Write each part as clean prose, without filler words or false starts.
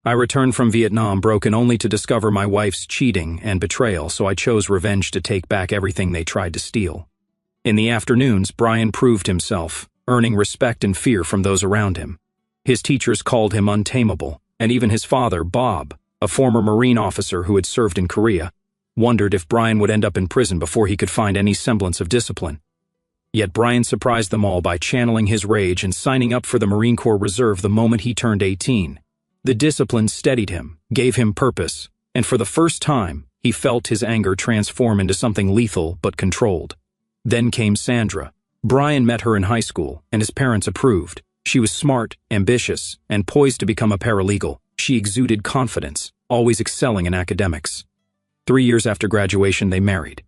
I returned from Vietnam broken only to discover my wife's cheating and betrayal, so I chose revenge to take back everything they tried to steal. In the afternoons, Brian proved himself, earning respect and fear from those around him. His teachers called him untamable, and even his father, Bob, a former Marine officer who had served in Korea, wondered if Brian would end up in prison before he could find any semblance of discipline. Yet Brian surprised them all by channeling his rage and signing up for the Marine Corps Reserve the moment he turned 18. The discipline steadied him, gave him purpose, and for the first time, he felt his anger transform into something lethal but controlled. Then came Sandra. Brian met her in high school, and his parents approved. She was smart, ambitious, and poised to become a paralegal. She exuded confidence, always excelling in academics. 3 years after graduation, they married.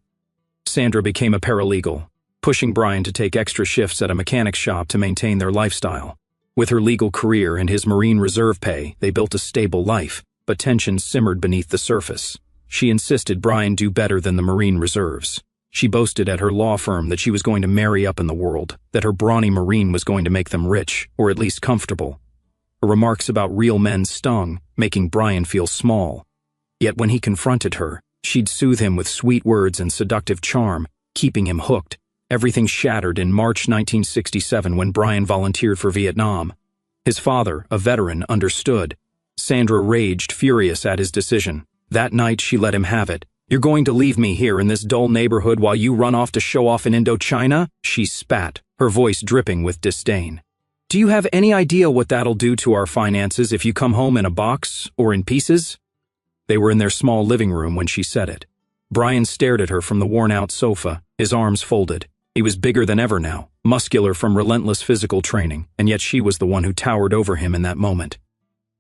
Sandra became a paralegal, pushing Brian to take extra shifts at a mechanics shop to maintain their lifestyle. With her legal career and his Marine Reserve pay, they built a stable life, but tensions simmered beneath the surface. She insisted Brian do better than the Marine Reserves. She boasted at her law firm that she was going to marry up in the world, that her brawny Marine was going to make them rich, or at least comfortable. Her remarks about real men stung, making Brian feel small. Yet when he confronted her, she'd soothe him with sweet words and seductive charm, keeping him hooked. Everything shattered in March 1967 when Brian volunteered for Vietnam. His father, a veteran, understood. Sandra raged, furious at his decision. That night she let him have it. "You're going to leave me here in this dull neighborhood while you run off to show off in Indochina?" She spat, her voice dripping with disdain. "Do you have any idea what that'll do to our finances if you come home in a box or in pieces?" They were in their small living room when she said it. Brian stared at her from the worn-out sofa, his arms folded. He was bigger than ever now, muscular from relentless physical training, and yet she was the one who towered over him in that moment.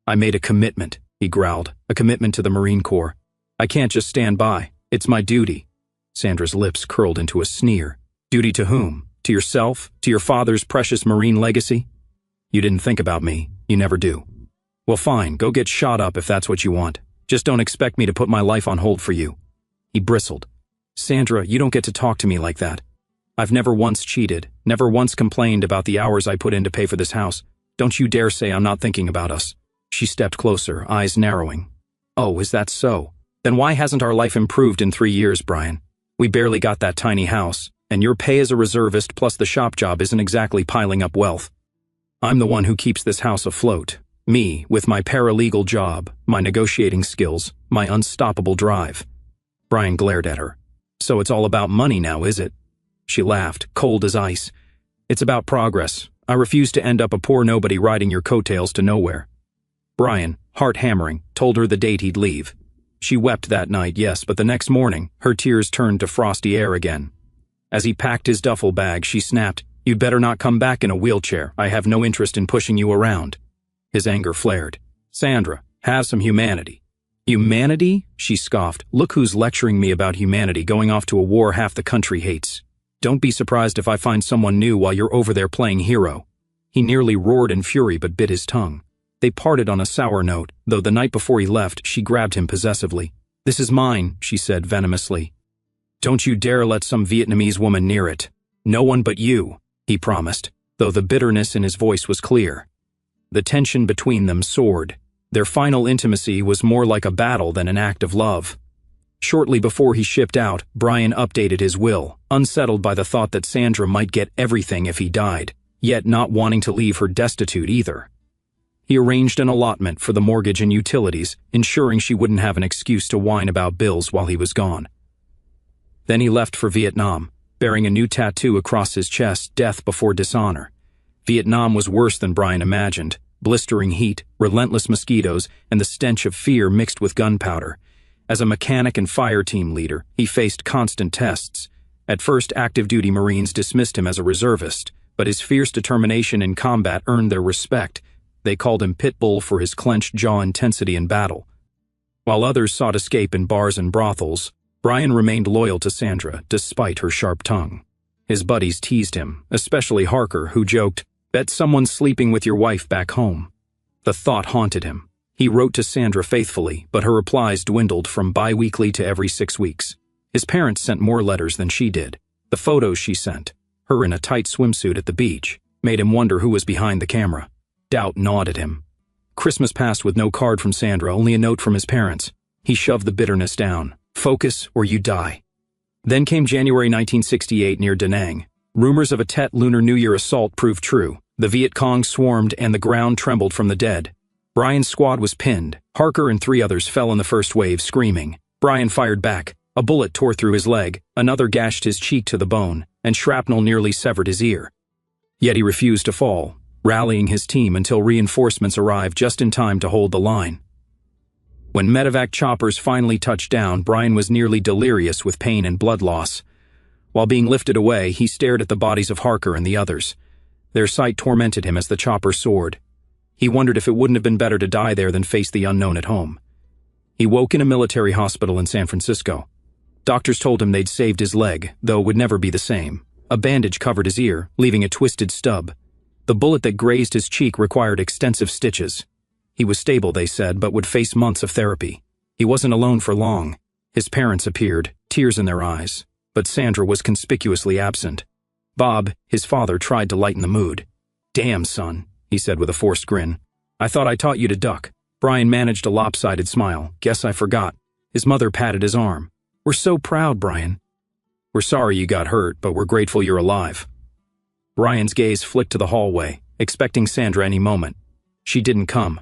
"I made a commitment," he growled, "a commitment to the Marine Corps. I can't just stand by. It's my duty." Sandra's lips curled into a sneer. "Duty to whom? To yourself? To your father's precious Marine legacy? You didn't think about me. You never do. Well, fine, go get shot up if that's what you want. Just don't expect me to put my life on hold for you." He bristled. "Sandra, you don't get to talk to me like that. I've never once cheated, never once complained about the hours I put in to pay for this house. Don't you dare say I'm not thinking about us." She stepped closer, eyes narrowing. "Oh, is that so? Then why hasn't our life improved in 3 years, Brian? We barely got that tiny house, and your pay as a reservist plus the shop job isn't exactly piling up wealth. I'm the one who keeps this house afloat. Me, with my paralegal job, my negotiating skills, my unstoppable drive." Brian glared at her. "So it's all about money now, is it?" She laughed, cold as ice. "It's about progress. I refuse to end up a poor nobody riding your coattails to nowhere." Brian, heart hammering, told her the date he'd leave. She wept that night, yes, but the next morning, her tears turned to frosty air again. As he packed his duffel bag, she snapped, "You'd better not come back in a wheelchair. I have no interest in pushing you around." His anger flared. "Sandra, have some humanity." "Humanity?" she scoffed. "Look who's lecturing me about humanity, going off to a war half the country hates. Don't be surprised if I find someone new while you're over there playing hero." He nearly roared in fury but bit his tongue. They parted on a sour note, though the night before he left, she grabbed him possessively. "This is mine," she said venomously. "Don't you dare let some Vietnamese woman near it. No one but you," he promised, though the bitterness in his voice was clear. The tension between them soared. Their final intimacy was more like a battle than an act of love. Shortly before he shipped out, Brian updated his will, unsettled by the thought that Sandra might get everything if he died, yet not wanting to leave her destitute either. He arranged an allotment for the mortgage and utilities, ensuring she wouldn't have an excuse to whine about bills while he was gone. Then he left for Vietnam, bearing a new tattoo across his chest, "Death before dishonor." Vietnam was worse than Brian imagined. Blistering heat, relentless mosquitoes, and the stench of fear mixed with gunpowder. As a mechanic and fire team leader, he faced constant tests. At first, active-duty Marines dismissed him as a reservist, but his fierce determination in combat earned their respect. They called him Pitbull for his clenched jaw intensity in battle. While others sought escape in bars and brothels, Brian remained loyal to Sandra, despite her sharp tongue. His buddies teased him, especially Harker, who joked, "Bet someone's sleeping with your wife back home." The thought haunted him. He wrote to Sandra faithfully, but her replies dwindled from bi-weekly to every 6 weeks. His parents sent more letters than she did. The photos she sent, her in a tight swimsuit at the beach, made him wonder who was behind the camera. Doubt gnawed at him. Christmas passed with no card from Sandra, only a note from his parents. He shoved the bitterness down. Focus or you die. Then came January 1968 near Da Nang. Rumors of a Tet Lunar New Year assault proved true. The Viet Cong swarmed and the ground trembled from the dead. Brian's squad was pinned. Harker and 3 others fell in the first wave, screaming. Brian fired back. A bullet tore through his leg, another gashed his cheek to the bone, and shrapnel nearly severed his ear. Yet he refused to fall, rallying his team until reinforcements arrived just in time to hold the line. When medevac choppers finally touched down, Brian was nearly delirious with pain and blood loss. While being lifted away, he stared at the bodies of Harker and the others. Their sight tormented him as the chopper soared. He wondered if it wouldn't have been better to die there than face the unknown at home. He woke in a military hospital in San Francisco. Doctors told him they'd saved his leg, though it would never be the same. A bandage covered his ear, leaving a twisted stub. The bullet that grazed his cheek required extensive stitches. He was stable, they said, but would face months of therapy. He wasn't alone for long. His parents appeared, tears in their eyes, but Sandra was conspicuously absent. Bob, his father, tried to lighten the mood. "Damn, son," he said with a forced grin. "I thought I taught you to duck." Brian managed a lopsided smile. "Guess I forgot." His mother patted his arm. "We're so proud, Brian." "We're sorry you got hurt, but we're grateful you're alive." Brian's gaze flicked to the hallway, expecting Sandra any moment. She didn't come.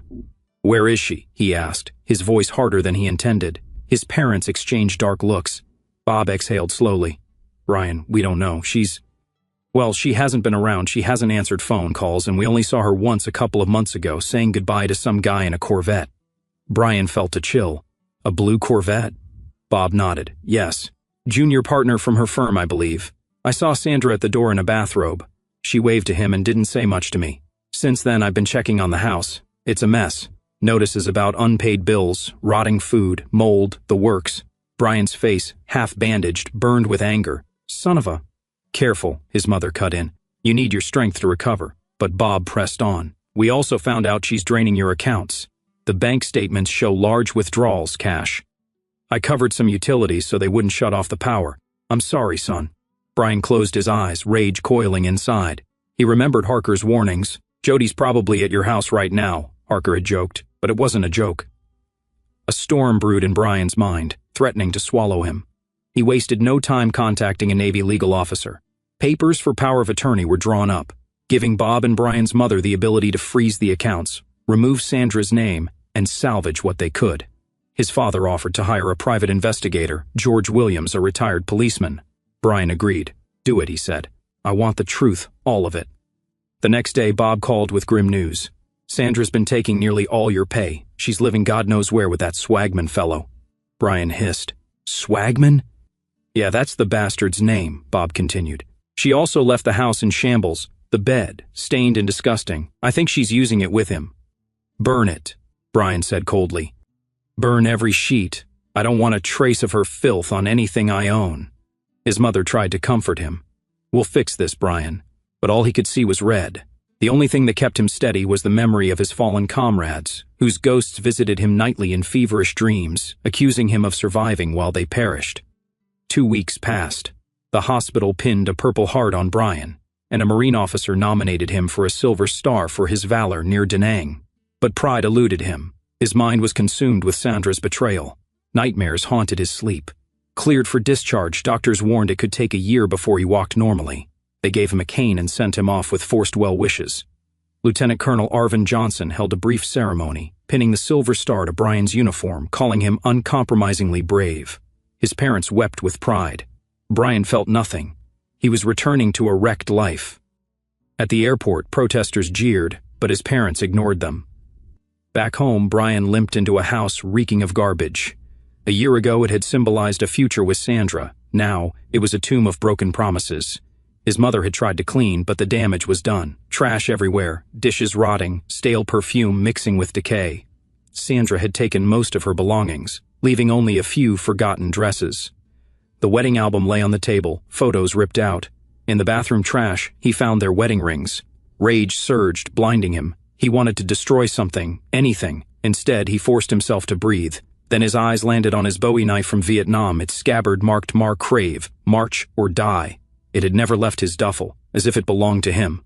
"Where is she?" he asked, his voice harder than he intended. His parents exchanged dark looks. Bob exhaled slowly. "Brian, we don't know. Well, she hasn't been around. She hasn't answered phone calls, and we only saw her once a couple of months ago, saying goodbye to some guy in a Corvette." Brian felt a chill. "A blue Corvette?" Bob nodded. "Yes. Junior partner from her firm, I believe. I saw Sandra at the door in a bathrobe. She waved to him and didn't say much to me. Since then, I've been checking on the house. It's a mess. Notices about unpaid bills, rotting food, mold, the works." Brian's face, half bandaged, burned with anger. "Son of a..." "Careful," his mother cut in. "You need your strength to recover." But Bob pressed on. "We also found out she's draining your accounts. The bank statements show large withdrawals, cash. I covered some utilities so they wouldn't shut off the power. I'm sorry, son." Brian closed his eyes, rage coiling inside. He remembered Harker's warnings. "Jody's probably at your house right now," Harker had joked, but it wasn't a joke. A storm brewed in Brian's mind, threatening to swallow him. He wasted no time contacting a Navy legal officer. Papers for power of attorney were drawn up, giving Bob and Brian's mother the ability to freeze the accounts, remove Sandra's name, and salvage what they could. His father offered to hire a private investigator, George Williams, a retired policeman. Brian agreed. "Do it," he said. "I want the truth, all of it." The next day, Bob called with grim news. "Sandra's been taking nearly all your pay. She's living God knows where with that Swagman fellow." Brian hissed. "Swagman?" "Yeah, that's the bastard's name," Bob continued. "She also left the house in shambles, the bed, stained and disgusting. I think she's using it with him." "Burn it," Brian said coldly. "Burn every sheet. I don't want a trace of her filth on anything I own." His mother tried to comfort him. "We'll fix this, Brian." But all he could see was red. The only thing that kept him steady was the memory of his fallen comrades, whose ghosts visited him nightly in feverish dreams, accusing him of surviving while they perished. 2 weeks passed. The hospital pinned a Purple Heart on Brian, and a Marine officer nominated him for a Silver Star for his valor near Da Nang. But pride eluded him. His mind was consumed with Sandra's betrayal. Nightmares haunted his sleep. Cleared for discharge, doctors warned it could take a year before he walked normally. They gave him a cane and sent him off with forced well wishes. Lieutenant Colonel Arvin Johnson held a brief ceremony, pinning the Silver Star to Brian's uniform, calling him uncompromisingly brave. His parents wept with pride. Brian felt nothing. He was returning to a wrecked life. At the airport, protesters jeered, but his parents ignored them. Back home, Brian limped into a house reeking of garbage. A year ago, it had symbolized a future with Sandra. Now, it was a tomb of broken promises. His mother had tried to clean, but the damage was done. Trash everywhere, dishes rotting, stale perfume mixing with decay. Sandra had taken most of her belongings, leaving only a few forgotten dresses. The wedding album lay on the table, photos ripped out. In the bathroom trash, he found their wedding rings. Rage surged, blinding him. He wanted to destroy something, anything. Instead, he forced himself to breathe. Then his eyes landed on his Bowie knife from Vietnam, its scabbard marked Mark Crave, march or die. It had never left his duffel, as if it belonged to him.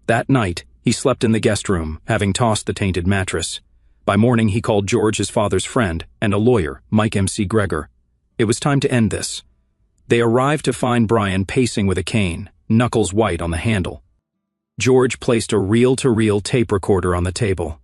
That night, he slept in the guest room, having tossed the tainted mattress. By morning, he called George, his father's friend, and a lawyer, Mike M.C. Gregor. It was time to end this. They arrived to find Brian pacing with a cane, knuckles white on the handle. George placed a reel-to-reel tape recorder on the table.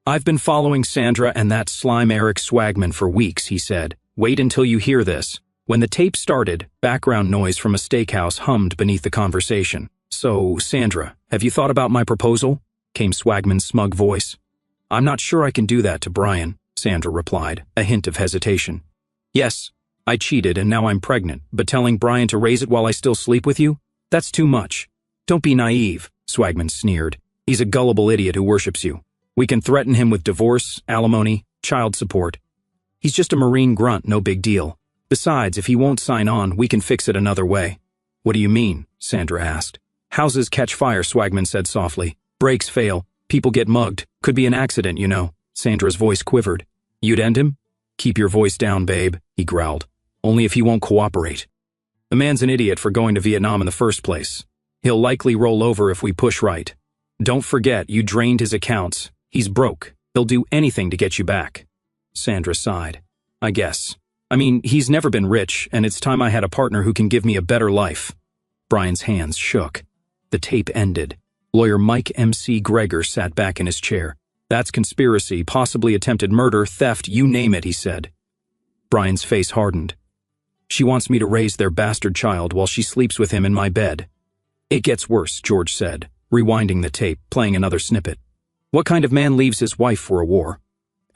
"I've been following Sandra and that slime Eric Swagman for weeks," he said. "Wait until you hear this." When the tape started, background noise from a steakhouse hummed beneath the conversation. "So, Sandra, have you thought about my proposal?" came Swagman's smug voice. "I'm not sure I can do that to Brian," Sandra replied, a hint of hesitation. "Yes, I cheated and now I'm pregnant, but telling Brian to raise it while I still sleep with you? That's too much." "Don't be naive," Swagman sneered. "He's a gullible idiot who worships you. We can threaten him with divorce, alimony, child support. He's just a Marine grunt, no big deal. Besides, if he won't sign on, we can fix it another way." "What do you mean?" Sandra asked. "Houses catch fire," Swagman said softly. "Brakes fail. People get mugged. Could be an accident, you know." Sandra's voice quivered. "You'd end him?" "Keep your voice down, babe," he growled. "Only if he won't cooperate. The man's an idiot for going to Vietnam in the first place. He'll likely roll over if we push right. Don't forget, you drained his accounts. He's broke. He'll do anything to get you back." Sandra sighed. "I guess. I mean, he's never been rich, and it's time I had a partner who can give me a better life." Brian's hands shook. The tape ended. Lawyer Mike M.C. Gregor sat back in his chair. "That's conspiracy, possibly attempted murder, theft, you name it," he said. Brian's face hardened. "She wants me to raise their bastard child while she sleeps with him in my bed." "It gets worse," George said, rewinding the tape, playing another snippet. "What kind of man leaves his wife for a war?"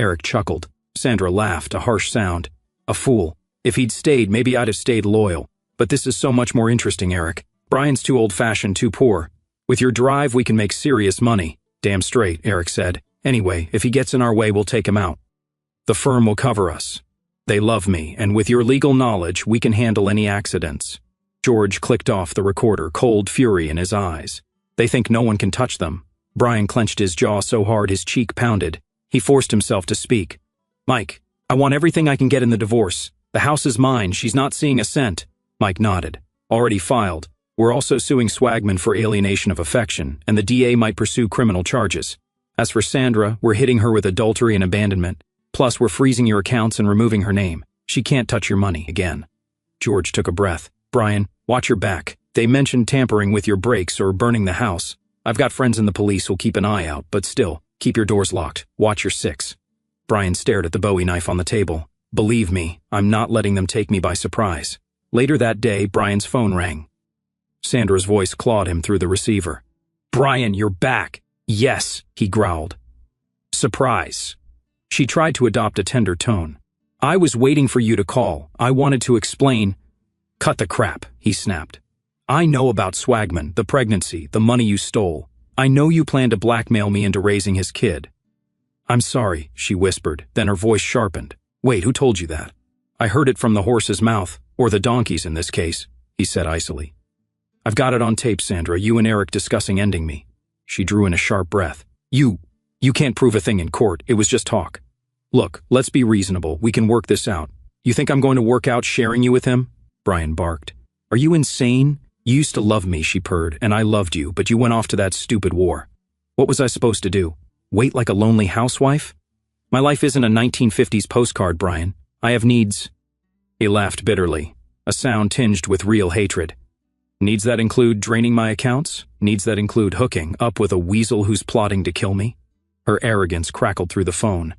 Eric chuckled. Sandra laughed, a harsh sound. "A fool. If he'd stayed, maybe I'd have stayed loyal. But this is so much more interesting, Eric. Brian's too old-fashioned, too poor. With your drive, we can make serious money." "Damn straight," Eric said. "Anyway, if he gets in our way, we'll take him out. The firm will cover us. They love me, and with your legal knowledge, we can handle any accidents." George clicked off the recorder, cold fury in his eyes. "They think no one can touch them." Brian clenched his jaw so hard his cheek pounded. He forced himself to speak. "Mike, I want everything I can get in the divorce. The house is mine. She's not seeing a cent." Mike nodded. "Already filed. We're also suing Swagman for alienation of affection, and the DA might pursue criminal charges. As for Sandra, we're hitting her with adultery and abandonment. Plus, we're freezing your accounts and removing her name. She can't touch your money again." George took a breath. "Brian, watch your back. They mentioned tampering with your brakes or burning the house. I've got friends in the police who'll keep an eye out, but still, keep your doors locked. Watch your six." Brian stared at the Bowie knife on the table. "Believe me, I'm not letting them take me by surprise." Later that day, Brian's phone rang. Sandra's voice clawed him through the receiver. "Brian, you're back." "Yes," he growled. "Surprise." She tried to adopt a tender tone. "I was waiting for you to call. I wanted to explain." "Cut the crap," he snapped. "I know about Swagman, the pregnancy, the money you stole. I know you plan to blackmail me into raising his kid." "I'm sorry," she whispered, then her voice sharpened. "Wait, who told you that?" "I heard it from the horse's mouth, or the donkey's in this case," he said icily. "I've got it on tape, Sandra, you and Eric discussing ending me." She drew in a sharp breath. You can't prove a thing in court, it was just talk. Look, let's be reasonable, we can work this out. You think I'm going to work out sharing you with him?" Brian barked. "Are you insane? You used to love me," she purred, "and I loved you, but you went off to that stupid war. What was I supposed to do? Wait like a lonely housewife? My life isn't a 1950s postcard, Brian. I have needs." He laughed bitterly, a sound tinged with real hatred. "Needs that include draining my accounts? Needs that include hooking up with a weasel who's plotting to kill me?" Her arrogance crackled through the phone.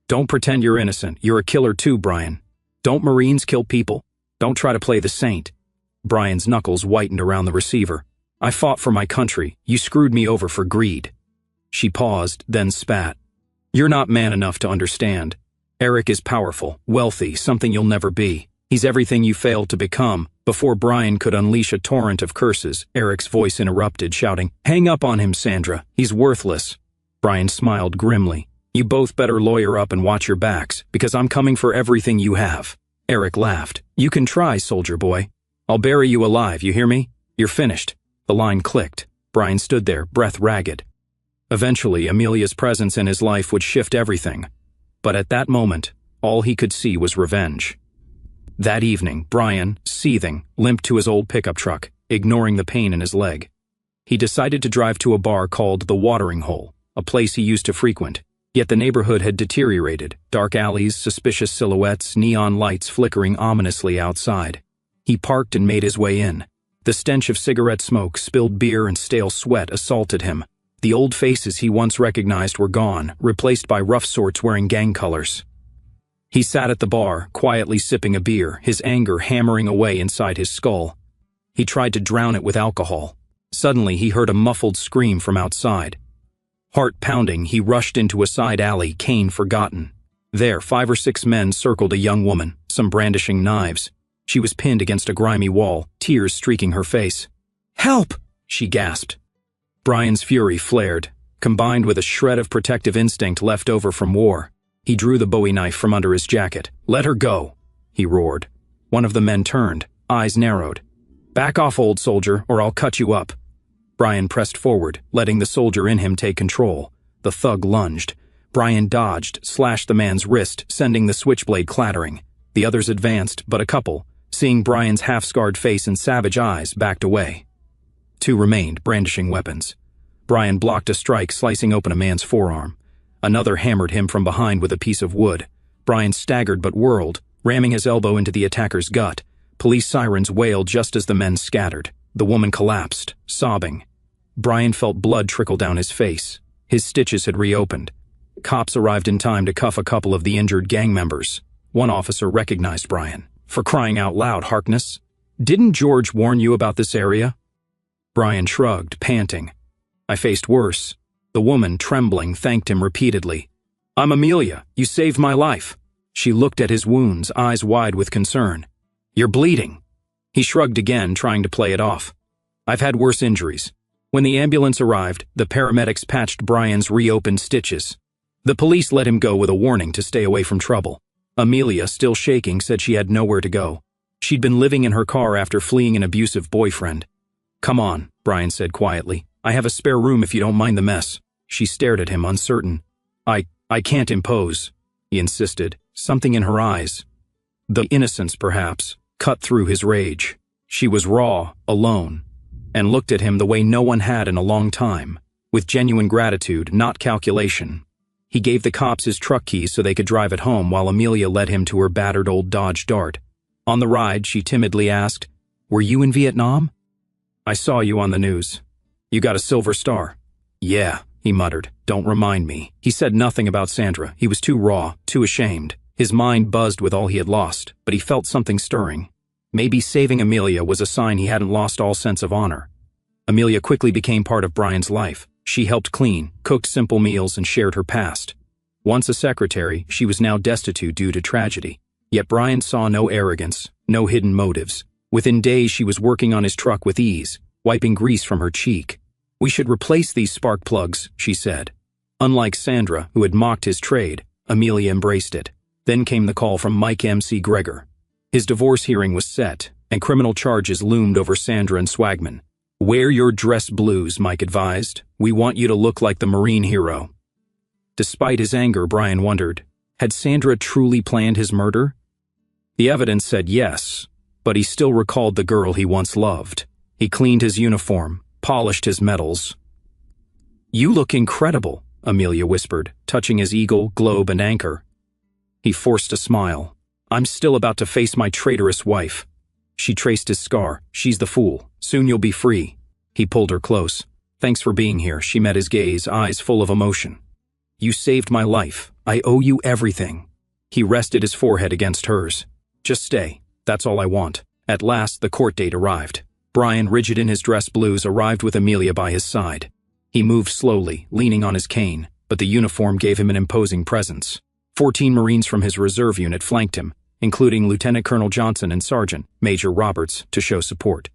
"Don't pretend you're innocent. You're a killer too, Brian. Don't Marines kill people? Don't try to play the saint." Brian's knuckles whitened around the receiver. "I fought for my country. You screwed me over for greed." She paused, then spat. "You're not man enough to understand. Eric is powerful, wealthy, something you'll never be. He's everything you failed to become." Before Brian could unleash a torrent of curses, Eric's voice interrupted, shouting, "Hang up on him, Sandra. He's worthless." Brian smiled grimly. "You both better lawyer up and watch your backs, because I'm coming for everything you have." Eric laughed. "You can try, soldier boy. I'll bury you alive, you hear me? You're finished." The line clicked. Brian stood there, breath ragged. Eventually, Amelia's presence in his life would shift everything. But at that moment, all he could see was revenge. That evening, Brian, seething, limped to his old pickup truck, ignoring the pain in his leg. He decided to drive to a bar called The Watering Hole, a place he used to frequent. Yet the neighborhood had deteriorated, dark alleys, suspicious silhouettes, neon lights flickering ominously outside. He parked and made his way in. The stench of cigarette smoke, spilled beer, and stale sweat assaulted him. The old faces he once recognized were gone, replaced by rough sorts wearing gang colors. He sat at the bar, quietly sipping a beer, his anger hammering away inside his skull. He tried to drown it with alcohol. Suddenly, he heard a muffled scream from outside. Heart pounding, he rushed into a side alley, cane forgotten. There, 5 or 6 men circled a young woman, some brandishing knives. She was pinned against a grimy wall, tears streaking her face. "Help!" she gasped. Brian's fury flared, combined with a shred of protective instinct left over from war. He drew the Bowie knife from under his jacket. "Let her go," he roared. One of the men turned, eyes narrowed. "Back off, old soldier, or I'll cut you up." Brian pressed forward, letting the soldier in him take control. The thug lunged. Brian dodged, slashed the man's wrist, sending the switchblade clattering. The others advanced, but a couple, seeing Brian's half-scarred face and savage eyes, backed away. 2 remained, brandishing weapons. Brian blocked a strike, slicing open a man's forearm. Another hammered him from behind with a piece of wood. Brian staggered but whirled, ramming his elbow into the attacker's gut. Police sirens wailed just as the men scattered. The woman collapsed, sobbing. Brian felt blood trickle down his face. His stitches had reopened. Cops arrived in time to cuff a couple of the injured gang members. One officer recognized Brian. "For crying out loud, Harkness. Didn't George warn you about this area?" Brian shrugged, panting. "I faced worse." The woman, trembling, thanked him repeatedly. "I'm Amelia. You saved my life." She looked at his wounds, eyes wide with concern. "You're bleeding." He shrugged again, trying to play it off. "I've had worse injuries." When the ambulance arrived, the paramedics patched Brian's reopened stitches. The police let him go with a warning to stay away from trouble. Amelia, still shaking, said she had nowhere to go. She'd been living in her car after fleeing an abusive boyfriend. "Come on," Brian said quietly. "I have a spare room if you don't mind the mess." She stared at him, uncertain. I can't impose," he insisted, something in her eyes. The innocence, perhaps, cut through his rage. She was raw, alone, and looked at him the way no one had in a long time, with genuine gratitude, not calculation. He gave the cops his truck keys so they could drive it home while Amelia led him to her battered old Dodge Dart. On the ride, she timidly asked, "Were you in Vietnam?" "I saw you on the news. You got a Silver Star." "Yeah," he muttered. "Don't remind me." He said nothing about Sandra. He was too raw, too ashamed. His mind buzzed with all he had lost, but he felt something stirring. Maybe saving Amelia was a sign he hadn't lost all sense of honor. Amelia quickly became part of Brian's life. She helped clean, cooked simple meals, and shared her past. Once a secretary, she was now destitute due to tragedy. Yet Brian saw no arrogance, no hidden motives. Within days, she was working on his truck with ease, wiping grease from her cheek. "We should replace these spark plugs," she said. Unlike Sandra, who had mocked his trade, Amelia embraced it. Then came the call from Mike M.C. Gregor. His divorce hearing was set, and criminal charges loomed over Sandra and Swagman. "Wear your dress blues," Mike advised. "We want you to look like the Marine hero." Despite his anger, Brian wondered, had Sandra truly planned his murder? The evidence said yes, but he still recalled the girl he once loved. He cleaned his uniform, polished his medals. "You look incredible," Amelia whispered, touching his eagle, globe, and anchor. He forced a smile. "I'm still about to face my traitorous wife." She traced his scar. "She's the fool. Soon you'll be free." He pulled her close. "Thanks for being here." She met his gaze, eyes full of emotion. "You saved my life. I owe you everything." He rested his forehead against hers. "Just stay. That's all I want." At last, the court date arrived. Brian, rigid in his dress blues, arrived with Amelia by his side. He moved slowly, leaning on his cane, but the uniform gave him an imposing presence. 14 Marines from his reserve unit flanked him, including Lieutenant Colonel Johnson and Sergeant Major Roberts, to show support.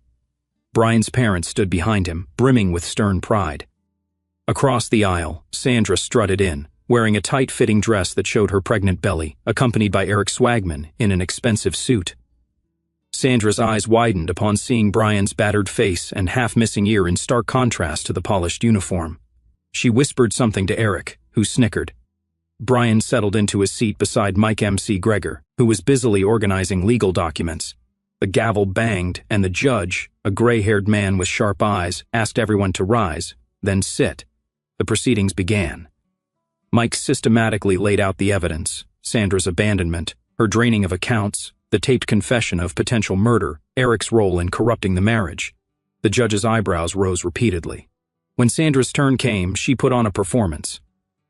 Brian's parents stood behind him, brimming with stern pride. Across the aisle, Sandra strutted in, wearing a tight-fitting dress that showed her pregnant belly, accompanied by Eric Swagman in an expensive suit. Sandra's eyes widened upon seeing Brian's battered face and half-missing ear in stark contrast to the polished uniform. She whispered something to Eric, who snickered. Brian settled into his seat beside Mike M.C. Gregor, who was busily organizing legal documents. The gavel banged, and the judge, a gray-haired man with sharp eyes, asked everyone to rise, then sit. The proceedings began. Mike systematically laid out the evidence: Sandra's abandonment, her draining of accounts, the taped confession of potential murder, Eric's role in corrupting the marriage. The judge's eyebrows rose repeatedly. When Sandra's turn came, she put on a performance.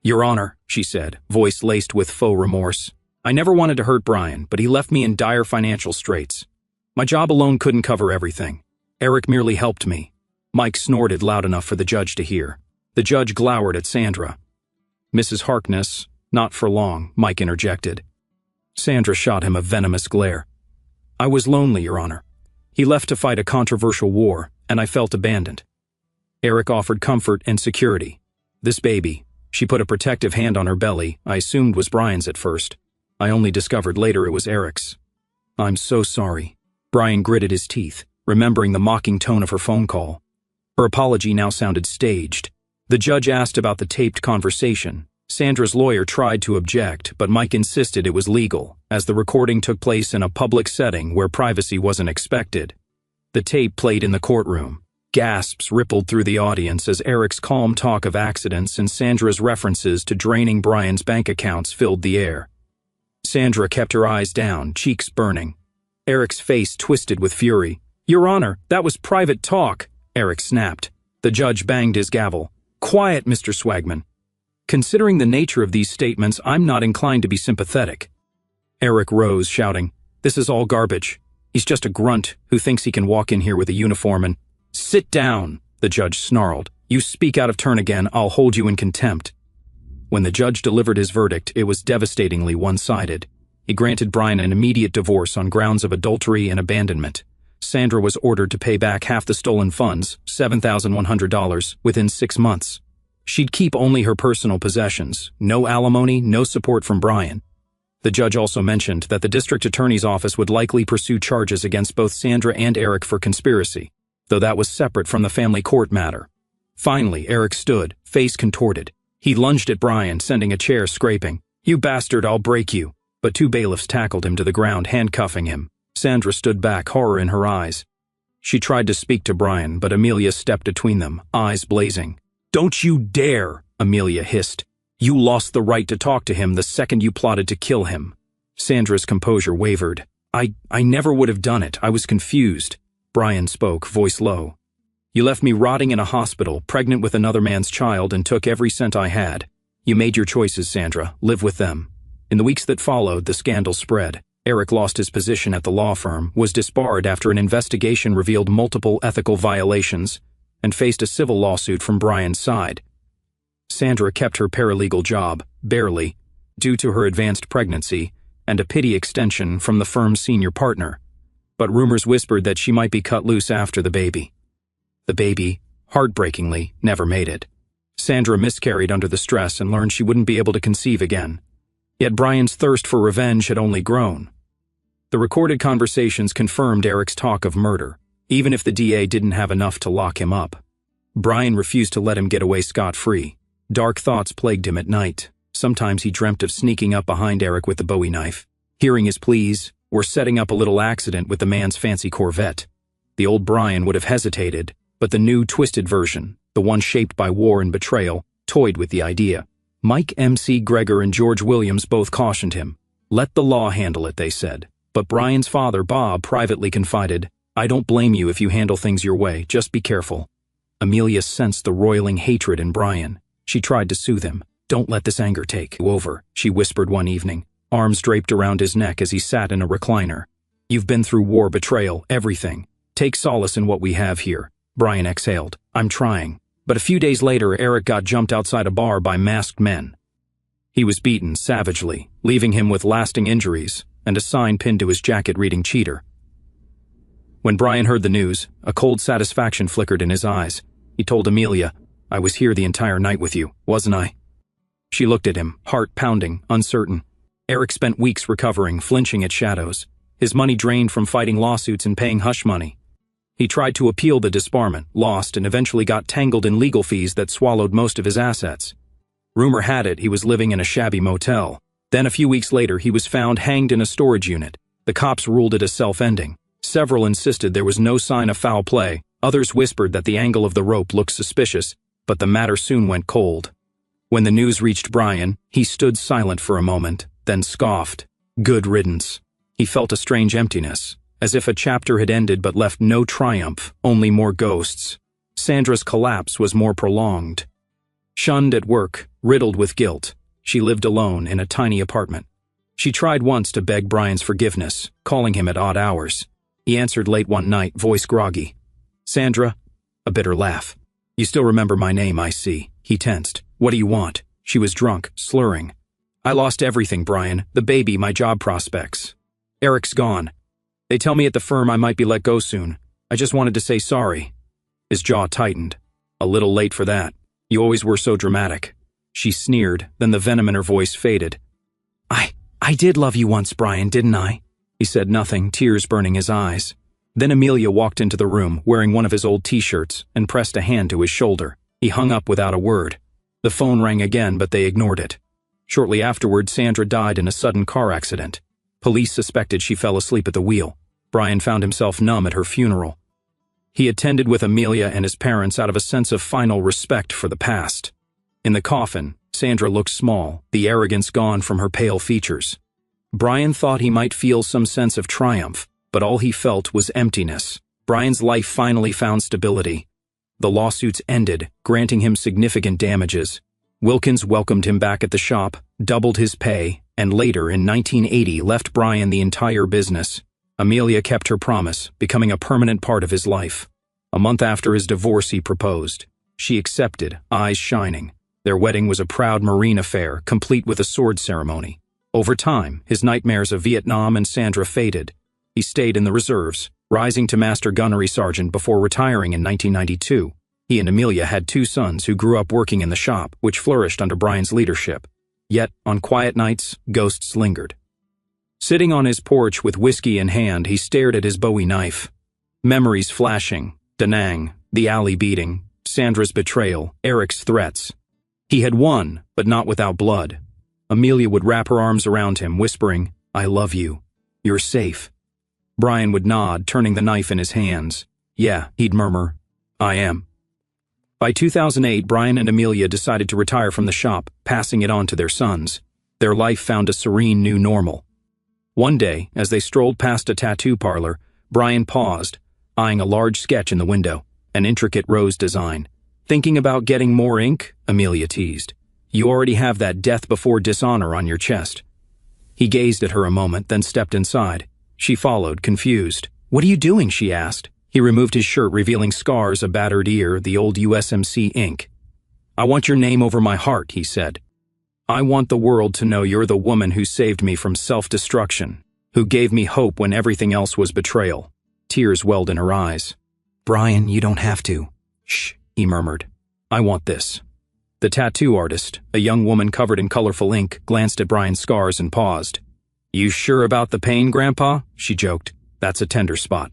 "Your Honor," she said, voice laced with faux remorse, "I never wanted to hurt Brian, but he left me in dire financial straits. My job alone couldn't cover everything. Eric merely helped me." Mike snorted loud enough for the judge to hear. The judge glowered at Sandra. "Mrs. Harkness, not for long," Mike interjected. Sandra shot him a venomous glare. "I was lonely, Your Honor. He left to fight a controversial war, and I felt abandoned. Eric offered comfort and security. This baby," she put a protective hand on her belly, "I assumed was Brian's at first. I only discovered later it was Eric's." "I'm so sorry." Brian gritted his teeth, remembering the mocking tone of her phone call. Her apology now sounded staged. The judge asked about the taped conversation. Sandra's lawyer tried to object, but Mike insisted it was legal, as the recording took place in a public setting where privacy wasn't expected. The tape played in the courtroom. Gasps rippled through the audience as Eric's calm talk of accidents and Sandra's references to draining Brian's bank accounts filled the air. Sandra kept her eyes down, cheeks burning. Eric's face twisted with fury. "Your Honor, that was private talk," Eric snapped. The judge banged his gavel. "Quiet, Mr. Swagman. Considering the nature of these statements, I'm not inclined to be sympathetic." Eric rose, shouting, "This is all garbage. He's just a grunt who thinks he can walk in here with a uniform and—" "Sit down," the judge snarled. "You speak out of turn again, I'll hold you in contempt." When the judge delivered his verdict, it was devastatingly one-sided. He granted Brian an immediate divorce on grounds of adultery and abandonment. Sandra was ordered to pay back half the stolen funds, $7,100, within 6 months. She'd keep only her personal possessions, no alimony, no support from Brian. The judge also mentioned that the district attorney's office would likely pursue charges against both Sandra and Eric for conspiracy, though that was separate from the family court matter. Finally, Eric stood, face contorted. He lunged at Brian, sending a chair scraping. "You bastard, I'll break you." But 2 bailiffs tackled him to the ground, handcuffing him. Sandra stood back, horror in her eyes. She tried to speak to Brian, but Amelia stepped between them, eyes blazing. "Don't you dare," Amelia hissed. "You lost the right to talk to him the second you plotted to kill him." Sandra's composure wavered. I never would have done it. I was confused." Brian spoke, voice low. "You left me rotting in a hospital, pregnant with another man's child, and took every cent I had. You made your choices, Sandra. Live with them." In the weeks that followed, the scandal spread. Eric lost his position at the law firm, was disbarred after an investigation revealed multiple ethical violations, and faced a civil lawsuit from Brian's side. Sandra kept her paralegal job, barely, due to her advanced pregnancy and a pity extension from the firm's senior partner. But rumors whispered that she might be cut loose after the baby. The baby, heartbreakingly, never made it. Sandra miscarried under the stress and learned she wouldn't be able to conceive again. Yet Brian's thirst for revenge had only grown. The recorded conversations confirmed Eric's talk of murder, even if the DA didn't have enough to lock him up. Brian refused to let him get away scot-free. Dark thoughts plagued him at night. Sometimes he dreamt of sneaking up behind Eric with the Bowie knife, hearing his pleas, or setting up a little accident with the man's fancy Corvette. The old Brian would have hesitated, but the new, twisted version, the one shaped by war and betrayal, toyed with the idea. Mike M.C. Gregor and George Williams both cautioned him. "Let the law handle it," they said. But Brian's father, Bob, privately confided, "I don't blame you if you handle things your way, just be careful." Amelia sensed the roiling hatred in Brian. She tried to soothe him. "Don't let this anger take you over," she whispered one evening, arms draped around his neck as he sat in a recliner. "You've been through war, betrayal, everything. Take solace in what we have here." Brian exhaled. "I'm trying." But a few days later, Eric got jumped outside a bar by masked men. He was beaten savagely, leaving him with lasting injuries and a sign pinned to his jacket reading "Cheater." When Brian heard the news, a cold satisfaction flickered in his eyes. He told Amelia, "I was here the entire night with you, wasn't I?" She looked at him, heart pounding, uncertain. Eric spent weeks recovering, flinching at shadows, his money drained from fighting lawsuits and paying hush money. He tried to appeal the disbarment, lost, and eventually got tangled in legal fees that swallowed most of his assets. Rumor had it he was living in a shabby motel. Then a few weeks later, he was found hanged in a storage unit. The cops ruled it a self-ending. Several insisted there was no sign of foul play. Others whispered that the angle of the rope looked suspicious, but the matter soon went cold. When the news reached Brian, he stood silent for a moment, then scoffed. Good riddance. He felt a strange emptiness, as if a chapter had ended but left no triumph, only more ghosts. Sandra's collapse was more prolonged. Shunned at work, riddled with guilt, she lived alone in a tiny apartment. She tried once to beg Brian's forgiveness, calling him at odd hours. He answered late one night, voice groggy. Sandra? A bitter laugh. You still remember my name, I see. He tensed. What do you want? She was drunk, slurring. I lost everything, Brian. The baby, my job prospects. Eric's gone. They tell me at the firm I might be let go soon. I just wanted to say sorry. His jaw tightened. A little late for that. You always were so dramatic. She sneered, then the venom in her voice faded. I did love you once, Brian, didn't I? He said nothing, tears burning his eyes. Then Amelia walked into the room, wearing one of his old t-shirts, and pressed a hand to his shoulder. He hung up without a word. The phone rang again, but they ignored it. Shortly afterward, Sandra died in a sudden car accident. Police suspected she fell asleep at the wheel. Brian found himself numb at her funeral. He attended with Amelia and his parents out of a sense of final respect for the past. In the coffin, Sandra looked small, the arrogance gone from her pale features. Brian thought he might feel some sense of triumph, but all he felt was emptiness. Brian's life finally found stability. The lawsuits ended, granting him significant damages. Wilkins welcomed him back at the shop, doubled his pay, and later, in 1980, left Brian the entire business. Amelia kept her promise, becoming a permanent part of his life. A month after his divorce, he proposed. She accepted, eyes shining. Their wedding was a proud Marine affair, complete with a sword ceremony. Over time, his nightmares of Vietnam and Sandra faded. He stayed in the reserves, rising to Master Gunnery Sergeant before retiring in 1992. He and Amelia had 2 sons who grew up working in the shop, which flourished under Brian's leadership. Yet, on quiet nights, ghosts lingered. Sitting on his porch with whiskey in hand, he stared at his Bowie knife. Memories flashing, Da Nang, the alley beating, Sandra's betrayal, Eric's threats. He had won, but not without blood. Amelia would wrap her arms around him, whispering, I love you. You're safe. Brian would nod, turning the knife in his hands. Yeah, he'd murmur, I am. By 2008, Brian and Amelia decided to retire from the shop, passing it on to their sons. Their life found a serene new normal. One day, as they strolled past a tattoo parlor, Brian paused, eyeing a large sketch in the window, an intricate rose design. Thinking about getting more ink? Amelia teased. You already have that death before dishonor on your chest. He gazed at her a moment, then stepped inside. She followed, confused. What are you doing? She asked. He removed his shirt, revealing scars, a battered ear, the old USMC ink. I want your name over my heart, he said. I want the world to know you're the woman who saved me from self-destruction, who gave me hope when everything else was betrayal. Tears welled in her eyes. Brian, you don't have to. Shh, he murmured. I want this. The tattoo artist, a young woman covered in colorful ink, glanced at Brian's scars and paused. You sure about the pain, Grandpa? She joked. That's a tender spot.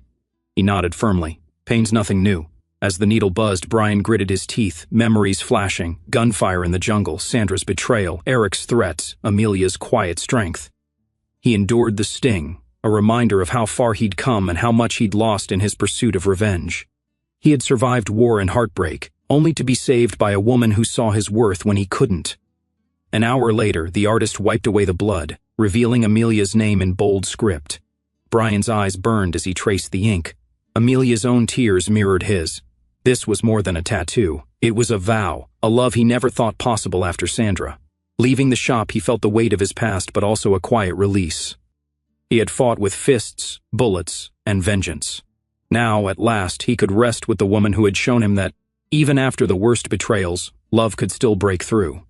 He nodded firmly. Pain's nothing new. As the needle buzzed, Brian gritted his teeth, memories flashing, gunfire in the jungle, Sandra's betrayal, Eric's threats, Amelia's quiet strength. He endured the sting, a reminder of how far he'd come and how much he'd lost in his pursuit of revenge. He had survived war and heartbreak, only to be saved by a woman who saw his worth when he couldn't. An hour later, the artist wiped away the blood, revealing Amelia's name in bold script. Brian's eyes burned as he traced the ink. Amelia's own tears mirrored his. This was more than a tattoo. It was a vow, a love he never thought possible after Sandra. Leaving the shop, he felt the weight of his past, but also a quiet release. He had fought with fists, bullets, and vengeance. Now, at last, he could rest with the woman who had shown him that, even after the worst betrayals, love could still break through.